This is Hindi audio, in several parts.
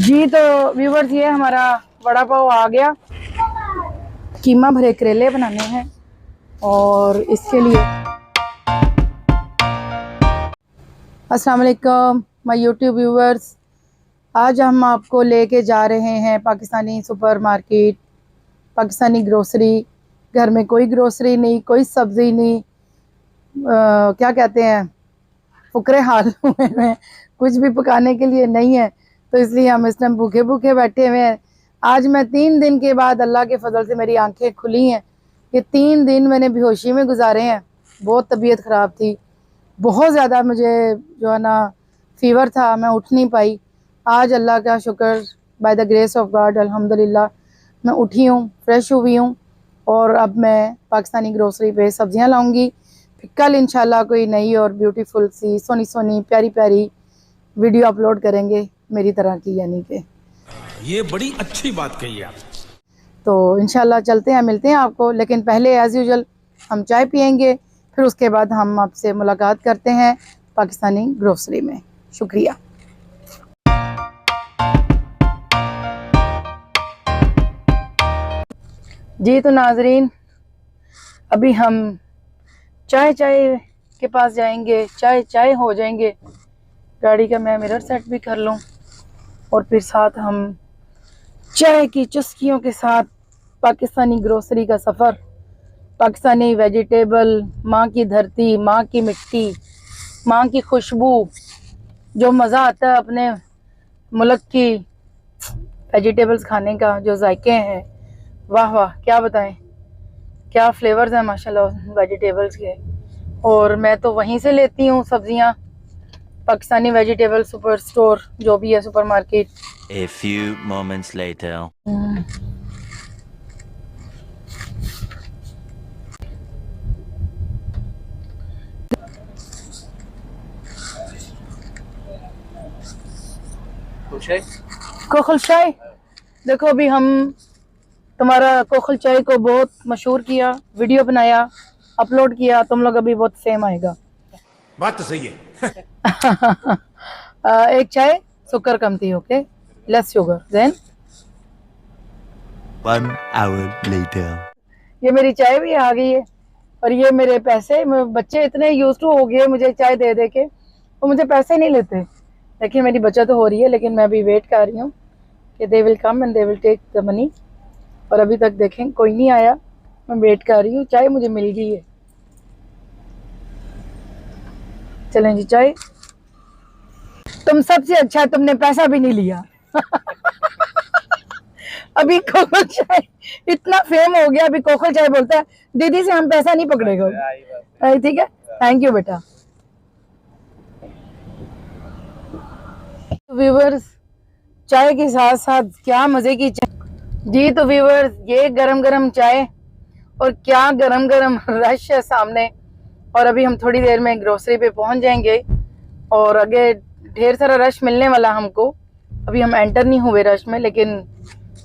जी तो व्यूवर्स, ये हमारा वड़ा पाव आ गया। कीमा भरे करेले बनाने हैं और इसके लिए अस्सलाम वालेकुम माय यूट्यूब व्यूवर्स। आज हम आपको लेके जा रहे हैं पाकिस्तानी सुपरमार्केट, पाकिस्तानी ग्रोसरी। घर में कोई ग्रोसरी नहीं, कोई सब्ज़ी नहीं, क्या कहते हैं, फुकरे हाल हुए हैं, कुछ भी पकाने के लिए नहीं है। तो इसलिए हम इस टाइम भूखे भूखे बैठे हुए हैं। आज मैं 3 दिन के बाद अल्लाह के फजल से मेरी आंखें खुली हैं। ये 3 दिन मैंने बेहोशी में गुजारे हैं। बहुत तबीयत ख़राब थी, बहुत ज़्यादा मुझे जो है ना फ़ीवर था, मैं उठ नहीं पाई। आज अल्लाह का शुक्र, by the grace of God, अल्हम्दुलिल्लाह मैं उठी हूँ, फ्रेश हुई हूँ और अब मैं पाकिस्तानी ग्रोसरी पे सब्ज़ियाँ लाऊंगी। फिर कल इंशाल्लाह कोई नई और ब्यूटीफुल सी सोनी सोनी प्यारी प्यारी वीडियो अपलोड करेंगे मेरी तरह की, यानी कि ये बड़ी अच्छी बात कही आप। तो इंशाल्लाह चलते हैं, मिलते हैं आपको। लेकिन पहले एज़ यूजुअल हम चाय पियेंगे, फिर उसके बाद हम आपसे मुलाकात करते हैं पाकिस्तानी ग्रोसरी में। शुक्रिया। जी तो नाजरीन, अभी हम चाय के पास जाएंगे, चाय हो जाएंगे। गाड़ी का मैं मिरर सेट भी कर लूँ और फिर साथ हम चाय की चुस्कियों के साथ पाकिस्तानी ग्रोसरी का सफ़र, पाकिस्तानी वेजिटेबल, माँ की धरती, माँ की मिट्टी, माँ की खुशबू, जो मज़ा आता है अपने मुल्क की वेजिटेबल्स खाने का, जो जायके हैं, वाह वाह क्या बताएं, क्या फ्लेवर्स हैं माशाल्लाह वेजिटेबल्स के। और मैं तो वहीं से लेती हूँ सब्जियाँ, पाकिस्तानी वेजिटेबल सुपर स्टोर जो भी है, super market. A few moments later. कोखल चाय, देखो अभी हम तुम्हारा कोखल चाय को बहुत मशहूर किया, वीडियो बनाया, अपलोड किया। तुम लोग अभी बहुत सेम आएगा। बात तो सही है। एक चाय शुगर कम थी, okay, less sugar then. 1 hour later. ये मेरी चाय भी आ गई है और ये मेरे पैसे। बच्चे इतने यूज टू हो गए मुझे चाय दे दे के, वो मुझे पैसे नहीं लेते। लेकिन मेरी बचत तो हो रही है, लेकिन मैं अभी वेट कर रही हूँ कि they will come and they will take the money. और अभी तक देखें कोई नहीं आया, मैं वेट कर रही हूँ। चाय मुझे मिल गई है। चलें जी, चाय तुम सबसे अच्छा, तुमने पैसा भी नहीं लिया। अभी कोखल चाय इतना फेम हो गया, अभी कोखल चाय बोलता है दीदी से हम पैसा नहीं पकड़ेगा। ठीक है, थैंक यू बेटा। व्यूवर्स, चाय के साथ साथ क्या मजे की चाय। जी तो व्यूवर्स, ये गरम गरम चाय और क्या गरम गरम रश है सामने। और अभी हम थोड़ी देर में ग्रोसरी पे पहुंच जाएंगे और आगे ढेर सारा रश मिलने वाला हमको। अभी हम एंटर नहीं हुए रश में, लेकिन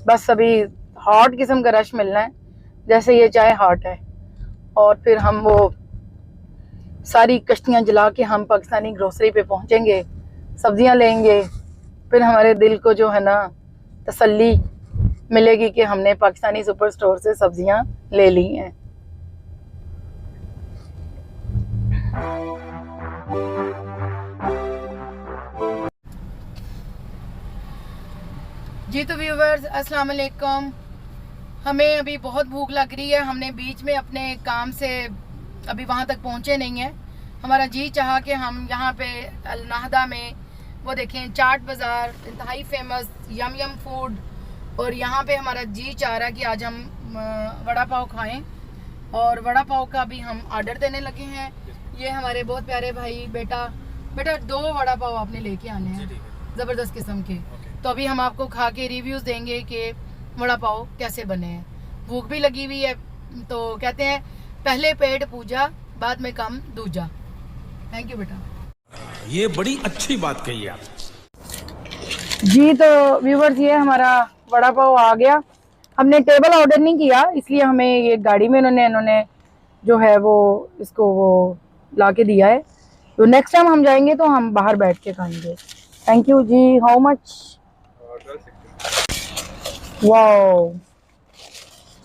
बस अभी हॉट किस्म का रश मिलना है, जैसे ये चाय हॉट है। और फिर हम वो सारी कश्तियाँ जला के हम पाकिस्तानी ग्रोसरी पे पहुंचेंगे, सब्जियां लेंगे। फिर हमारे दिल को जो है ना तसल्ली मिलेगी कि हमने पाकिस्तानी सुपर स्टोर से सब्जियां ले ली हैं। जी तो व्यूवर्स, अस्सलाम वालेकुम। हमें अभी बहुत भूख लग रही है। हमने बीच में अपने काम से अभी वहाँ तक पहुँचे नहीं हैं। हमारा जी चाहा कि हम यहाँ पे अल नाहदा में वो देखें, चाट बाज़ार इंतहाई फेमस यम यम फूड, और यहाँ पे हमारा जी चाह रहा है कि आज हम वड़ा पाव खाएं। और वड़ा पाव का भी हम ऑर्डर देने लगे हैं। ये हमारे बहुत प्यारे भाई, बेटा 2 वड़ा पाव आपने लेके आने हैं, ज़बरदस्त किस्म के। तो अभी हम आपको खा के रिव्यूज़ देंगे कि वड़ा पाव कैसे बने हैं। भूख भी लगी हुई है, तो कहते हैं पहले पेट पूजा, बाद में काम दूजा। थैंक यू बेटा। ये बड़ी अच्छी बात कही आप। जी तो व्यूवर्स, ये हमारा वड़ा पाव आ गया। हमने टेबल ऑर्डर नहीं किया, इसलिए हमें ये गाड़ी में इन्होंने जो है वो इसको वो ला के दिया है। तो नेक्स्ट टाइम हम जाएंगे तो हम बाहर बैठ के खाएंगे। थैंक यू जी। How much? वाओ,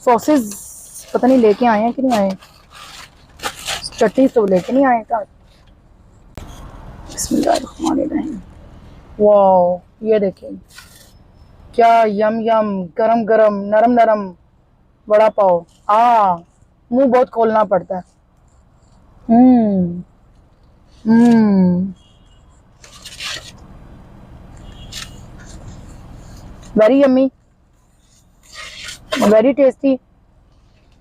सॉसेस पता नहीं लेके आए हैं कि नहीं आए, चटनी तो लेके नहीं आए था। बिस्मिल्लाहिर्रहमानिर्रहीम। वाओ, ये देखें क्या यम यम, गरम गरम, नरम नरम वड़ा पाव। मुंह बहुत खोलना पड़ता है। Very yummy, very tasty.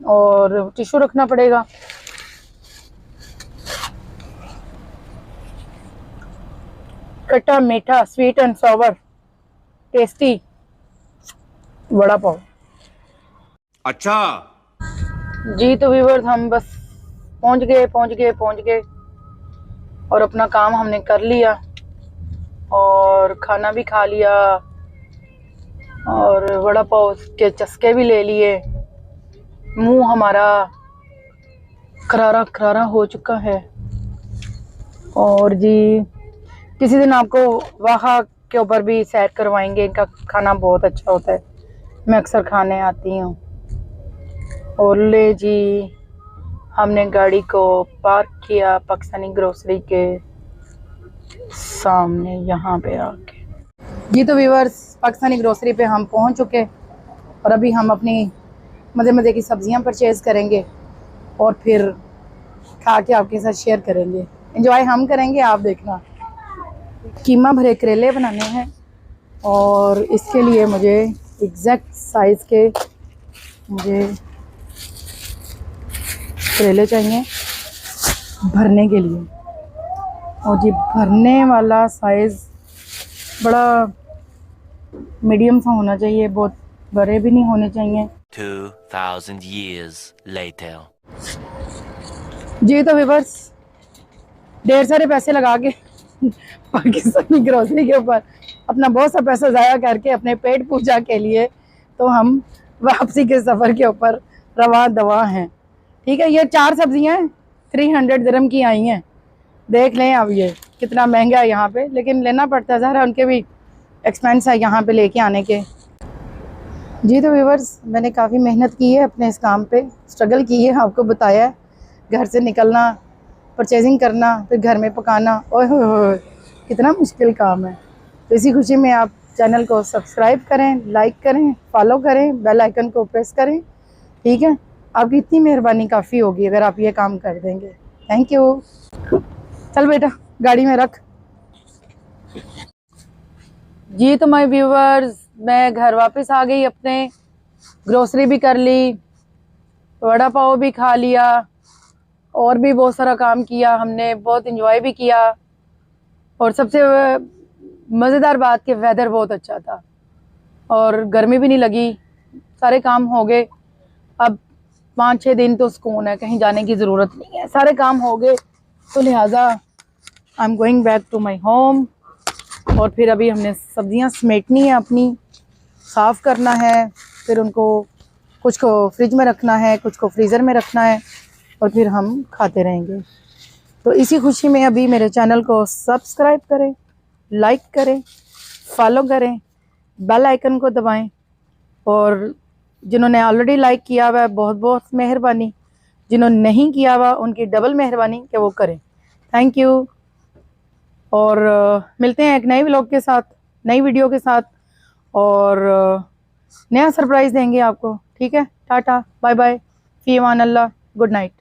और टिश्यू रखना पड़ेगा। खट्टा मीठा, sweet and sour, tasty vada pav. अच्छा जी तो व्यूअर्स, हम बस पहुंच गए और अपना काम हमने कर लिया और खाना भी खा लिया और वड़ा पाव के चस्के भी ले लिए। मुंह हमारा करारा करारा हो चुका है। और जी किसी दिन आपको वहाँ के ऊपर भी सैर करवाएंगे, इनका खाना बहुत अच्छा होता है, मैं अक्सर खाने आती हूँ। और ले जी, हमने गाड़ी को पार्क किया पाकिस्तानी ग्रोसरी के सामने यहाँ पे आके। जी तो व्यूअर्स, पाकिस्तानी ग्रोसरी पे हम पहुँच चुके और अभी हम अपनी मज़े मज़े की सब्जियाँ परचेज़ करेंगे और फिर खा के आपके साथ शेयर करेंगे। एंजॉय हम करेंगे, आप देखना। कीमा भरे करेले बनाने हैं और इसके लिए मुझे एग्जैक्ट साइज़ के करेले चाहिए भरने के लिए। और जी भरने वाला साइज़ बड़ा मीडियम सा होना चाहिए, बहुत बड़े भी नहीं होने चाहिए। 2000 years later. जी तो व्यूअर्स, ढेर सारे पैसे लगा के पाकिस्तानी ग्रोसरी के ऊपर अपना बहुत सा पैसा ज़ाया करके अपने पेट पूजा के लिए तो हम वापसी के सफ़र के ऊपर रवा दवा हैं। ठीक है, ये 4 सब्जियां 300 दिरहम की आई हैं। देख लें अब ये कितना महंगा है यहाँ पे, लेकिन लेना पड़ता है, ज़रा उनके भी एक्सपेंस है यहाँ पे लेके आने के। जी तो व्यूअर्स, मैंने काफ़ी मेहनत की है अपने इस काम पे, स्ट्रगल की है, आपको बताया है। घर से निकलना, परचेजिंग करना, फिर घर में पकाना, ओए होए कितना मुश्किल काम है। तो इसी खुशी में आप चैनल को सब्सक्राइब करें, लाइक करें, फॉलो करें, बेल आइकन को प्रेस करें। ठीक है, आपकी इतनी मेहरबानी काफ़ी होगी अगर आप ये काम कर देंगे। Thank you. चल बेटा गाड़ी में रख। जी तो माय व्यूवर्स, मैं घर वापस आ गई अपने, ग्रोसरी भी कर ली, वड़ा पाव भी खा लिया और भी बहुत सारा काम किया हमने, बहुत एंजॉय भी किया। और सबसे मज़ेदार बात कि वेदर बहुत अच्छा था और गर्मी भी नहीं लगी, सारे काम हो गए। अब 5-6 दिन तो सुकून है, कहीं जाने की ज़रूरत नहीं है, सारे काम हो गए। तो लिहाजा I am going back to my home. और फिर अभी हमने सब्जियां समेटनी है अपनी, साफ़ करना है, फिर उनको कुछ को फ्रिज में रखना है, कुछ को फ्रीज़र में रखना है और फिर हम खाते रहेंगे। तो इसी खुशी में अभी मेरे चैनल को सब्सक्राइब करें, लाइक करें, फॉलो करें, बेल आइकन को दबाएं। और जिन्होंने ऑलरेडी लाइक किया हुआ है बहुत बहुत मेहरबानी, जिन्होंने नहीं किया हुआ उनकी डबल मेहरबानी कि वो करें। Thank you. और मिलते हैं एक नए व्लॉग के साथ, नई वीडियो के साथ, और नया सरप्राइज़ देंगे आपको। ठीक है, टाटा बाय बाय, फी अमान अल्लाह, गुड नाइट।